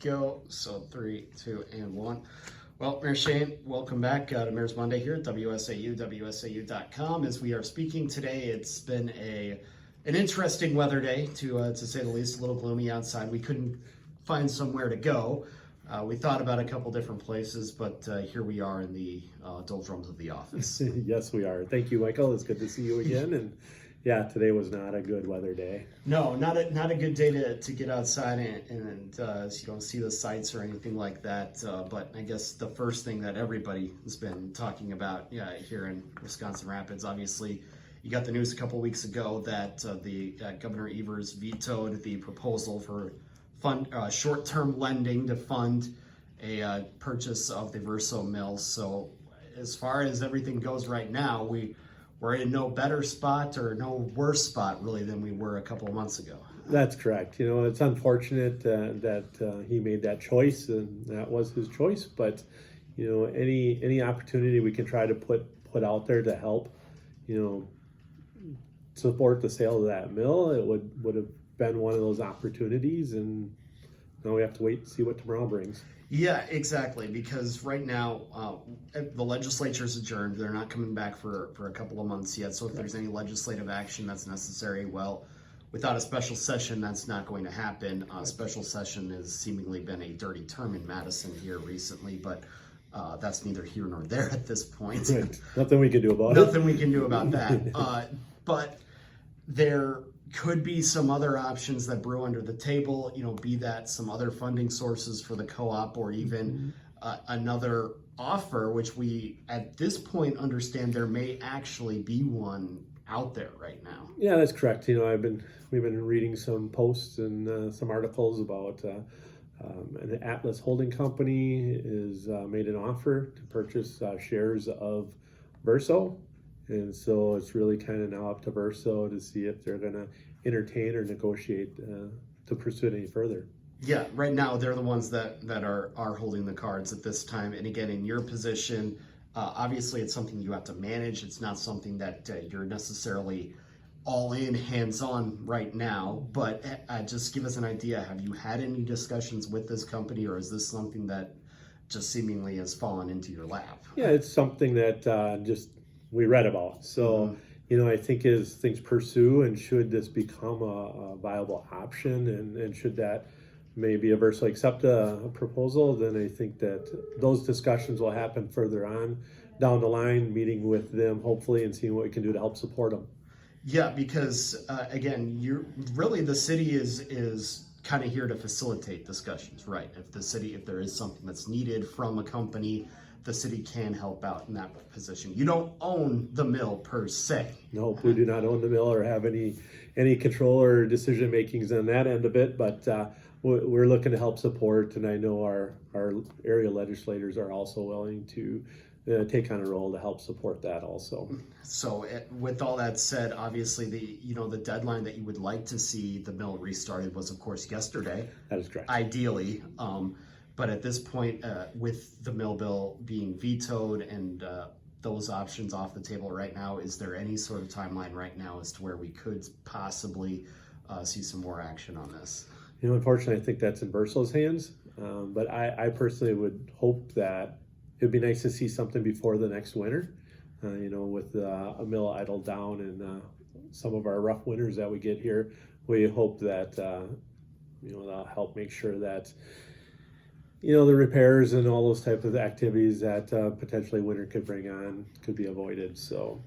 go. So 3, 2, and 1. Well, Mayor Shane, welcome back to Mayor's Monday here at WSAU.com. As we are speaking today, it's been an interesting weather day, to say the least. A little gloomy outside. We couldn't find somewhere to go. We thought about a couple different places, but here we are in the doldrums of the office. Yes, we are. Thank you, Michael. It's good to see you again. And yeah, today was not a good weather day. No, not a good day to get outside and you don't see the sights or anything like that. But I guess the first thing that everybody has been talking about here in Wisconsin Rapids, obviously, you got the news a couple weeks ago that Governor Evers vetoed the proposal for short-term lending to fund a purchase of the Verso mill. So as far as everything goes right now, we're in no better spot or no worse spot really than we were a couple of months ago. That's correct. You know, it's unfortunate that he made that choice, and that was his choice. But you know, any opportunity we can try to put out there to help, you know, support the sale of that mill, it would have been one of those opportunities. And now we have to wait and see what tomorrow brings. Yeah, exactly. Because right now, the legislature's adjourned. They're not coming back for a couple of months yet. So if there's any legislative action that's necessary, well, without a special session, that's not going to happen. Special session has seemingly been a dirty term in Madison here recently, but that's neither here nor there at this point. Right. Nothing we can do about it. Nothing we can do about that. But there could be some other options that brew under the table, you know, be that some other funding sources for the co-op or even another offer, which we at this point understand there may actually be one out there right now. Yeah, that's correct. You know, we've been reading some posts and some articles about an Atlas Holding Company is made an offer to purchase shares of Verso. And so it's really kind of now up to Verso to see if they're going to entertain or negotiate to pursue it any further. Yeah, right now they're the ones that are holding the cards at this time. And again, in your position, obviously it's something you have to manage. It's not something that you're necessarily all in, hands-on right now. But just give us an idea. Have you had any discussions with this company, or is this something that just seemingly has fallen into your lap? Yeah, it's something that we read about. So, you know, I think as things pursue and should this become a viable option and should that maybe Verso accept a proposal, then I think that those discussions will happen further on down the line, meeting with them hopefully and seeing what we can do to help support them. Yeah, because again, the city is kind of here to facilitate discussions, right? If there is something that's needed from a company, the city can help out in that position. You don't own the mill per se. Nope, we do not own the mill or have any control or decision makings on that end of it, but we're looking to help support, and I know our area legislators are also willing to take on a role to help support that also. So with all that said, obviously the deadline that you would like to see the mill restarted was of course yesterday. That is correct. Ideally. But at this point, with the mill bill being vetoed and those options off the table right now, is there any sort of timeline right now as to where we could possibly see some more action on this? You know, unfortunately, I think that's in Verso's hands. But I personally would hope that it'd be nice to see something before the next winter. You know, with a mill idled down and some of our rough winters that we get here, we hope that that'll help make sure that the repairs and all those types of activities that potentially winter could bring on could be avoided. So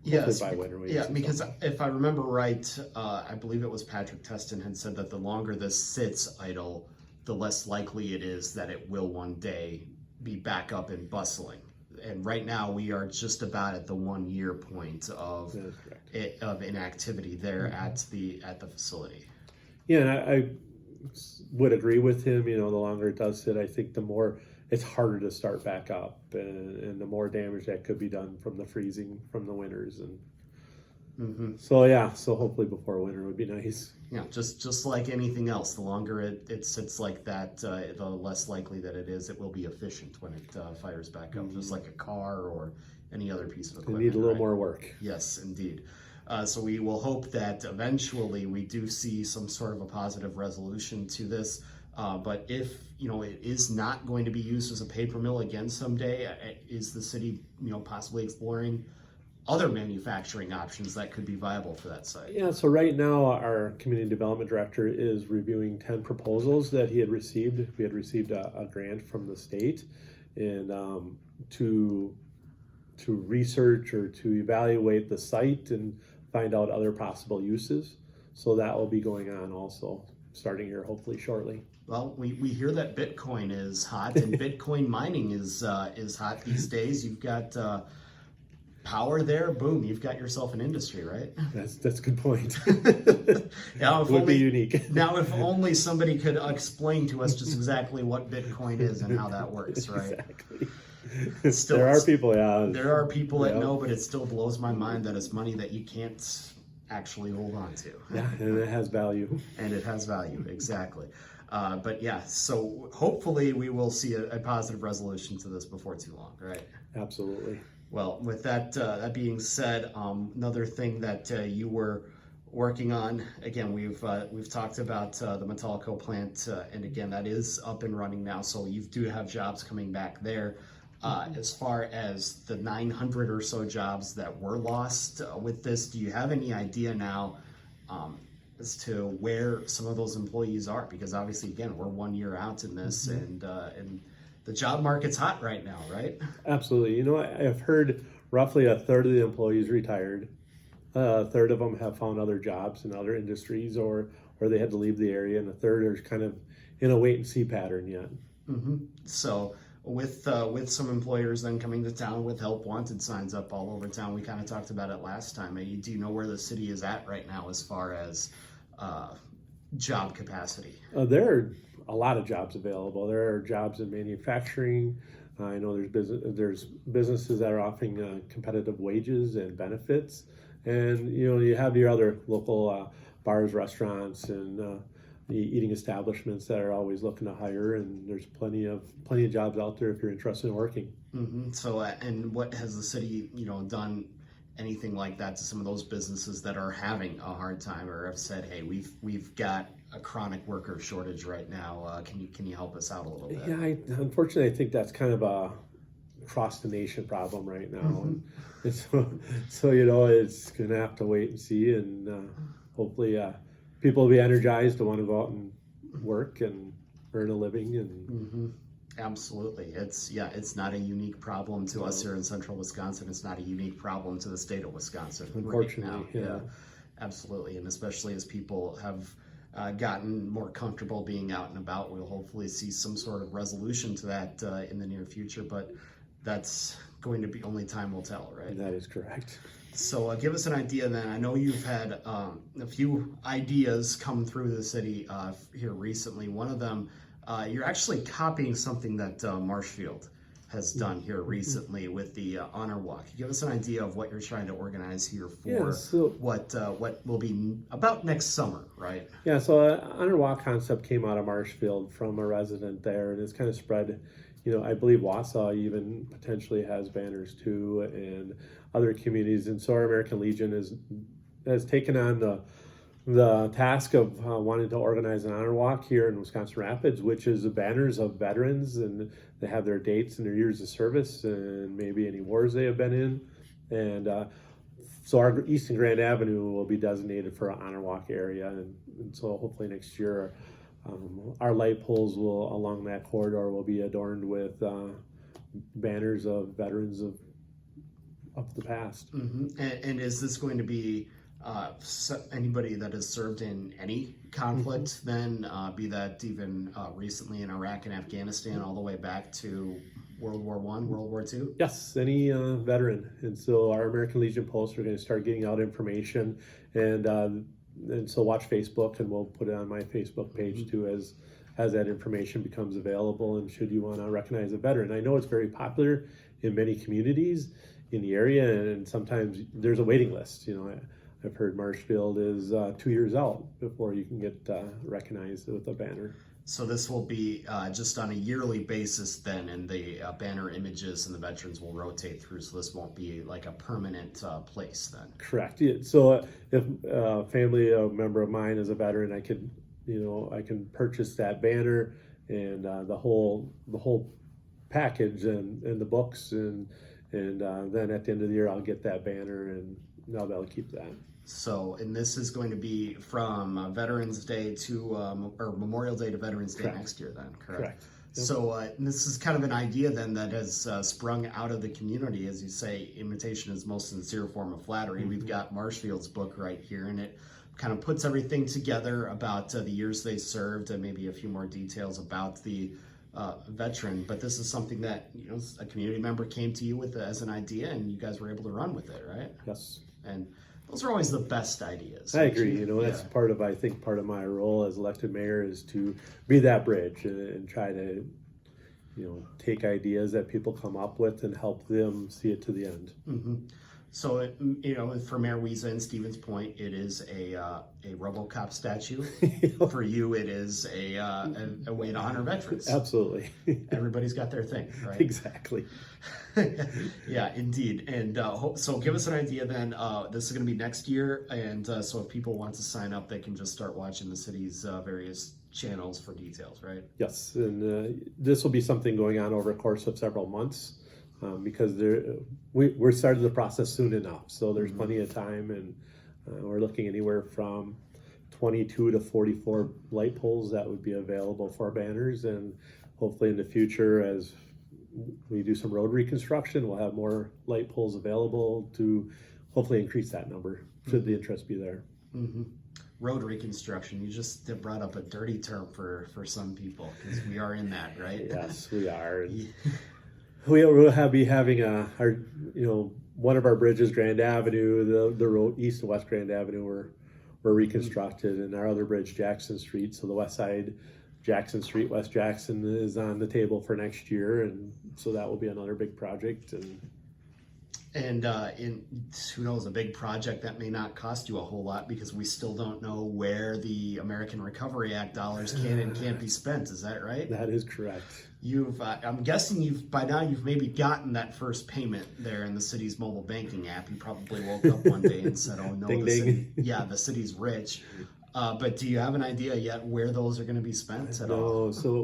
yes, by winter because if I remember right, I believe it was Patrick Teston had said that the longer this sits idle, the less likely it is that it will one day be back up and bustling. And right now we are just about at the 1 year point of inactivity there at the facility. Yeah, and I would agree with him. You know, the longer it does sit, I think the more it's harder to start back up, and the more damage that could be done from the freezing from the winters. And so hopefully before winter would be nice. Yeah, just like anything else, the longer it sits like that, the less likely that it will be efficient when it fires back up, just like a car or any other piece of equipment. They need a little more work. Yes, indeed. So we will hope that eventually we do see some sort of a positive resolution to this. But if it is not going to be used as a paper mill again someday, is the city possibly exploring other manufacturing options that could be viable for that site? Yeah, so right now our community development director is reviewing 10 proposals that he had received. We had received a grant from the state, and to research or to evaluate the site and find out other possible uses. So that will be going on also, starting here hopefully shortly. Well, we hear that Bitcoin is hot, and Bitcoin mining is hot these days. You've got power there, boom, you've got yourself an industry, right? That's a good point. Now, if Would only, be unique. Now, if only somebody could explain to us just exactly what Bitcoin is and how that works, right? Exactly. Still, there are people, yeah. There are people that know, but it still blows my mind that it's money that you can't actually hold on to. Yeah, and it has value. And it has value, exactly. But yeah, so hopefully we will see a positive resolution to this before too long, right? Absolutely. Well, with that being said, another thing that you were working on, again, we've talked about the Metallico plant, and again, that is up and running now, so you do have jobs coming back there. As far as the 900 or so jobs that were lost with this, do you have any idea now as to where some of those employees are? Because obviously, again, we're 1 year out in this, and the job market's hot right now, right? Absolutely. I've heard roughly a third of the employees retired. A third of them have found other jobs in other industries, or they had to leave the area, and a third are kind of in a wait and see pattern yet. Mm-hmm. So with some employers then coming to town with help wanted signs up all over town, we kind of talked about it last time. Do you know where the city is at right now as far as job capacity? There are a lot of jobs available. There are jobs in manufacturing. I know there's businesses that are offering competitive wages and benefits, and you have your other local bars, restaurants, and the eating establishments that are always looking to hire. And there's plenty of jobs out there if you're interested in working. Mm-hmm. So, and what has the city done? Anything like that to some of those businesses that are having a hard time, or have said, "Hey, we've got a chronic worker shortage right now. Can you help us out a little bit?" Yeah, unfortunately, I think that's kind of a across the nation problem right now, Mm-hmm. and so it's gonna have to wait and see, and hopefully people will be energized to want to go out and work and earn a living. And Mm-hmm. Absolutely. It's not a unique problem to us here in central Wisconsin. It's not a unique problem to the state of Wisconsin Unfortunately, right now. Yeah, absolutely. And especially as people have gotten more comfortable being out and about, we'll hopefully see some sort of resolution to that in the near future. But that's going to be only time will tell, right? that is correct. So give us an idea then. I know you've had a few ideas come through the city here recently. One of them, you're actually copying something that Marshfield has done here recently with the Honor Walk. Give us an idea of what you're trying to organize here for what will be about next summer, right? Yeah, so Honor Walk concept came out of Marshfield from a resident there, and it's kind of spread. I believe Wausau even potentially has banners too, and other communities. And so our American Legion has taken on the task of wanting to organize an honor walk here in Wisconsin Rapids, which is the banners of veterans, and they have their dates and their years of service and maybe any wars they have been in. And so our East and Grand Avenue will be designated for an honor walk area, and so hopefully next year our light poles along that corridor will be adorned with banners of veterans of the past. Mm-hmm. And is this going to be anybody that has served in any conflict then, be that even recently in Iraq and Afghanistan, all the way back to World War I, World War II? Yes, any veteran. And so our American Legion posts are going to start getting out information, and so watch Facebook, and we'll put it on my Facebook page too as that information becomes available. And should you want to recognize a veteran, I know it's very popular in many communities in the area, and sometimes there's a waiting list. I've heard Marshfield is 2 years out before you can get recognized with a banner. So this will be just on a yearly basis then, and the banner images and the veterans will rotate through, so this won't be like a permanent place then? Correct. Yeah. So if a family member of mine is a veteran, I could I can purchase that banner and the whole package and the books and then at the end of the year I'll get that banner and I'll be able to keep that. So, and this is going to be from Veterans Day to, or Memorial Day to Veterans Day Correct. next year then, correct? Correct. Yep. So and this is kind of an idea then that has sprung out of the community. As you say, imitation is most sincere form of flattery. We've got Marshfield's book right here, and it kind of puts everything together about the years they served and maybe a few more details about the veteran. But this is something that, a community member came to you with as an idea, and you guys were able to run with it, right? Yes. And those are always the best ideas. I agree. That's part of my role as elected mayor is to be that bridge and try to, take ideas that people come up with and help them see it to the end. Mm-hmm. So, for Mayor Wiesa in Stevens Point, it is a RoboCop statue. For you, it is a way to honor veterans. Absolutely. Everybody's got their thing, right? Exactly. Yeah, indeed. And so give us an idea then. This is going to be next year. And so if people want to sign up, they can just start watching the city's various channels for details, right? Yes. And this will be something going on over a course of several months. Because we're starting the process soon enough, so there's plenty of time, and we're looking anywhere from 22 to 44 light poles that would be available for banners, and hopefully in the future, as we do some road reconstruction, we'll have more light poles available to hopefully increase that number, should the interest be there. Mm-hmm. Road reconstruction, you just brought up a dirty term for some people, because we are in that, right? Yes, we are. We'll be having one of our bridges, Grand Avenue, the road east and west Grand Avenue were reconstructed, and our other bridge, Jackson Street. So the west side, Jackson Street, West Jackson, is on the table for next year, and so that will be another big project. And in who knows, a big project that may not cost you a whole lot, because we still don't know where the American Recovery Act dollars can and can't be spent. Is that right? That is correct. I'm guessing by now you've maybe gotten that first payment there in the city's mobile banking app. You probably woke up one day and said, "Oh no, ding, ding. The city's rich." But do you have an idea yet where those are going to be spent at all? No, so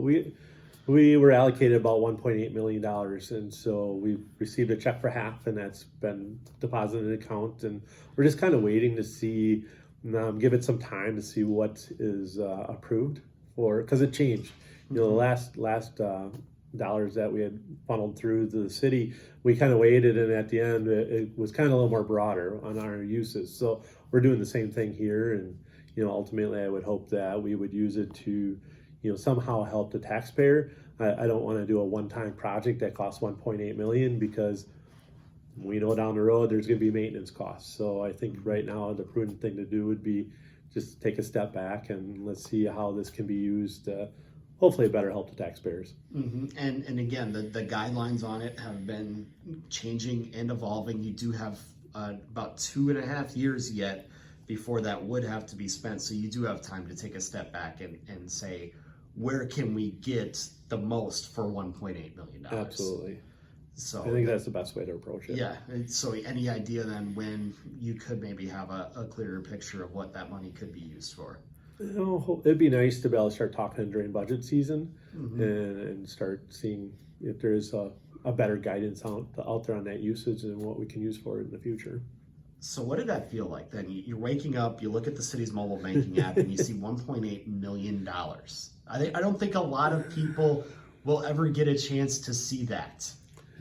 we were allocated about $1.8 million, and so we received a check for half, and that's been deposited in an account, and we're just kind of waiting to see, give it some time to see what is approved for, because it changed. The last dollars that we had funneled through the city, we kind of waited, and at the end it was kind of a little more broader on our uses. So we're doing the same thing here, and ultimately I would hope that we would use it to somehow help the taxpayer. I don't want to do a one-time project that costs $1.8 million, because we know down the road there's going to be maintenance costs. So I think right now the prudent thing to do would be just take a step back and let's see how this can be used to hopefully better help the taxpayers. Mm-hmm. And again, the guidelines on it have been changing and evolving. You do have about 2.5 years yet before that would have to be spent. So you do have time to take a step back and say, where can we get the most for $1.8 million? Absolutely. So I think that's the best way to approach it. Yeah. So any idea then when you could maybe have a clearer picture of what that money could be used for? It'd be nice to be able to start talking during budget season, and start seeing if there's a better guidance out there on that usage and what we can use for it in the future. So what did that feel like then? You're waking up, you look at the city's mobile banking app, and you see $1.8 million. I don't think a lot of people will ever get a chance to see that.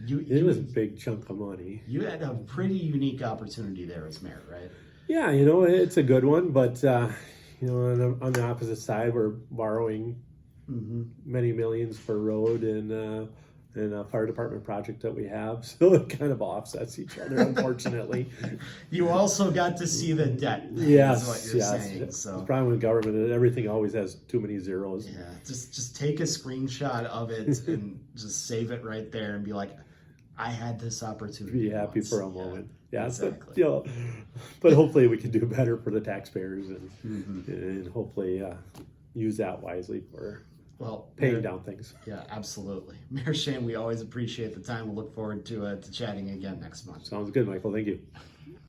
It was a big chunk of money. You had a pretty unique opportunity there as mayor, right? Yeah, it's a good one, but on the opposite side, we're borrowing many millions for road and a fire department project that we have, so it kind of offsets each other, unfortunately. You also got to see the debt. Yes, is what you're saying. So the problem with government, everything always has too many zeros. Yeah, just take a screenshot of it and just save it right there and be like, I had this opportunity. Be happy for a moment. Yeah, exactly. But hopefully we can do better for the taxpayers and hopefully use that wisely for paying down things. Yeah, absolutely. Mayor Shane, we always appreciate the time. We'll look forward to chatting again next month. Sounds good, Michael. Thank you.